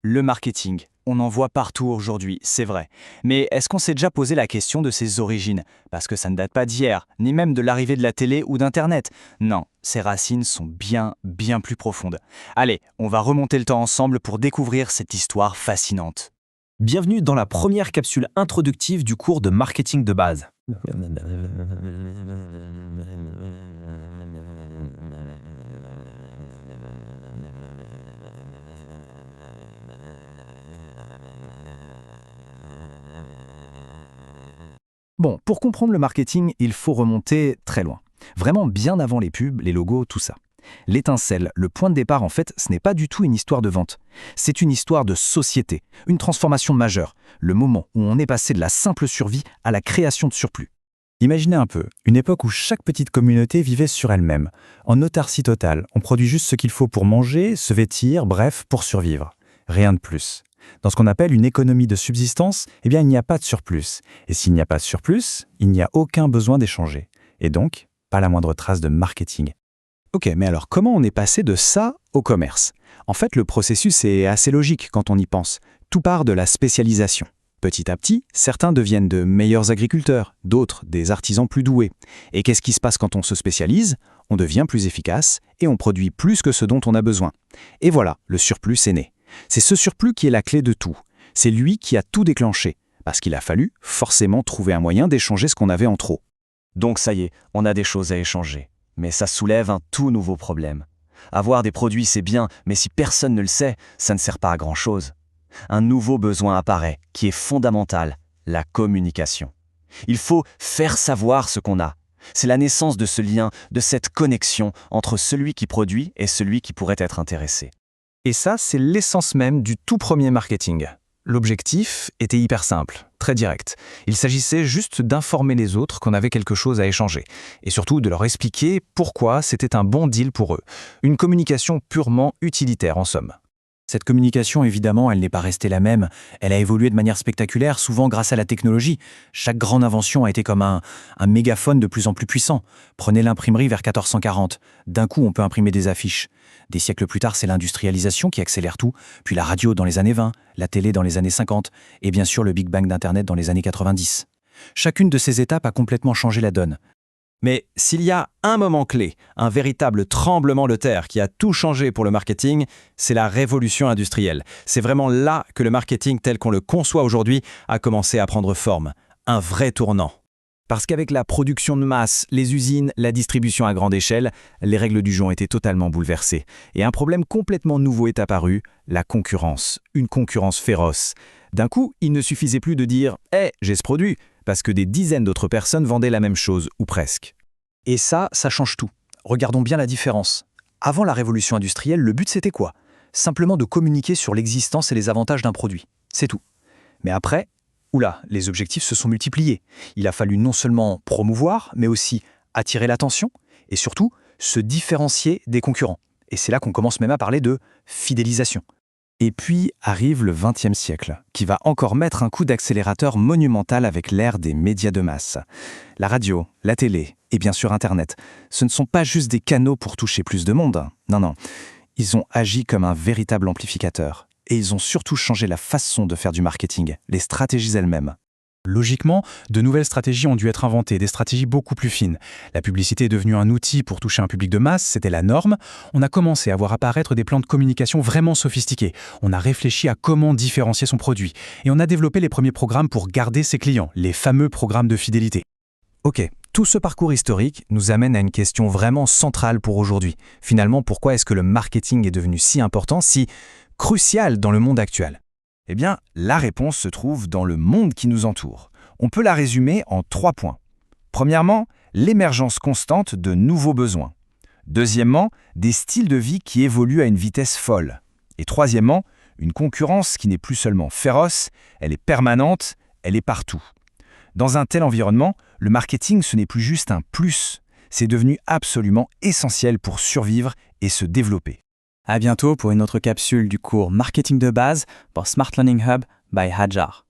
Le marketing, on en voit partout aujourd'hui, c'est vrai. Mais est-ce qu'on s'est déjà posé la question de ses origines? Parce que ça ne date pas d'hier, ni même de l'arrivée de la télé ou d'Internet. Non, ses racines sont bien, bien plus profondes. Allez, on va remonter le temps ensemble pour découvrir cette histoire fascinante. Bienvenue dans la première capsule introductive du cours de marketing de base. Bon, pour comprendre le marketing, il faut remonter très loin. Vraiment bien avant les pubs, les logos, tout ça. L'étincelle, le point de départ en fait, ce n'est pas du tout une histoire de vente. C'est une histoire de société, une transformation majeure, le moment où on est passé de la simple survie à la création de surplus. Imaginez un peu, une époque où chaque petite communauté vivait sur elle-même, en autarcie totale. On produit juste ce qu'il faut pour manger, se vêtir, bref, pour survivre. Rien de plus. Dans ce qu'on appelle une économie de subsistance, il n'y a pas de surplus. Et s'il n'y a pas de surplus, il n'y a aucun besoin d'échanger. Et donc, pas la moindre trace de marketing. Ok, mais alors comment on est passé de ça au commerce? En fait, le processus est assez logique quand on y pense. Tout part de la spécialisation. Petit à petit, certains deviennent de meilleurs agriculteurs, d'autres des artisans plus doués. Et qu'est-ce qui se passe quand on se spécialise? On devient plus efficace et on produit plus que ce dont on a besoin. Et voilà, le surplus est né. C'est ce surplus qui est la clé de tout. C'est lui qui a tout déclenché, parce qu'il a fallu forcément trouver un moyen d'échanger ce qu'on avait en trop. Donc ça y est, on a des choses à échanger. Mais ça soulève un tout nouveau problème. Avoir des produits, c'est bien, mais si personne ne le sait, ça ne sert pas à grand-chose. Un nouveau besoin apparaît, qui est fondamental, la communication. Il faut faire savoir ce qu'on a. C'est la naissance de ce lien, de cette connexion entre celui qui produit et celui qui pourrait être intéressé. Et ça, c'est l'essence même du tout premier marketing. L'objectif était hyper simple, très direct. Il s'agissait juste d'informer les autres qu'on avait quelque chose à échanger, et surtout de leur expliquer pourquoi c'était un bon deal pour eux. Une communication purement utilitaire en somme. Cette communication, évidemment, elle n'est pas restée la même. Elle a évolué de manière spectaculaire, souvent grâce à la technologie. Chaque grande invention a été comme un mégaphone de plus en plus puissant. Prenez l'imprimerie vers 1440. D'un coup, on peut imprimer des affiches. Des siècles plus tard, c'est l'industrialisation qui accélère tout, puis la radio dans les années 20, la télé dans les années 50, et bien sûr le Big Bang d'Internet dans les années 90. Chacune de ces étapes a complètement changé la donne. Mais s'il y a un moment clé, un véritable tremblement de terre qui a tout changé pour le marketing, c'est la révolution industrielle. C'est vraiment là que le marketing tel qu'on le conçoit aujourd'hui a commencé à prendre forme. Un vrai tournant. Parce qu'avec la production de masse, les usines, la distribution à grande échelle, les règles du jeu ont été totalement bouleversées. Et un problème complètement nouveau est apparu, la concurrence. Une concurrence féroce. D'un coup, il ne suffisait plus de dire « Hey, j'ai ce produit !» parce que des dizaines d'autres personnes vendaient la même chose, ou presque. Et ça change tout. Regardons bien la différence. Avant la révolution industrielle, le but c'était quoi? Simplement de communiquer sur l'existence et les avantages d'un produit. C'est tout. Mais après, les objectifs se sont multipliés. Il a fallu non seulement promouvoir, mais aussi attirer l'attention et surtout se différencier des concurrents. Et c'est là qu'on commence même à parler de fidélisation. Et puis arrive le XXe siècle, qui va encore mettre un coup d'accélérateur monumental avec l'ère des médias de masse. La radio, la télé et bien sûr Internet, ce ne sont pas juste des canaux pour toucher plus de monde. Non. Ils ont agi comme un véritable amplificateur. Et ils ont surtout changé la façon de faire du marketing, les stratégies elles-mêmes. Logiquement, de nouvelles stratégies ont dû être inventées, des stratégies beaucoup plus fines. La publicité est devenue un outil pour toucher un public de masse, c'était la norme. On a commencé à voir apparaître des plans de communication vraiment sophistiqués. On a réfléchi à comment différencier son produit. Et on a développé les premiers programmes pour garder ses clients, les fameux programmes de fidélité. Ok, tout ce parcours historique nous amène à une question vraiment centrale pour aujourd'hui. Finalement, pourquoi est-ce que le marketing est devenu si important, si crucial dans le monde actuel? Eh bien, la réponse se trouve dans le monde qui nous entoure. On peut la résumer en 3 points. Premièrement, l'émergence constante de nouveaux besoins. Deuxièmement, des styles de vie qui évoluent à une vitesse folle. Et troisièmement, une concurrence qui n'est plus seulement féroce, elle est permanente, elle est partout. Dans un tel environnement, le marketing, ce n'est plus juste un plus, c'est devenu absolument essentiel pour survivre et se développer. À bientôt pour une autre capsule du cours Marketing de base par Smart Learning Hub by Hadjar.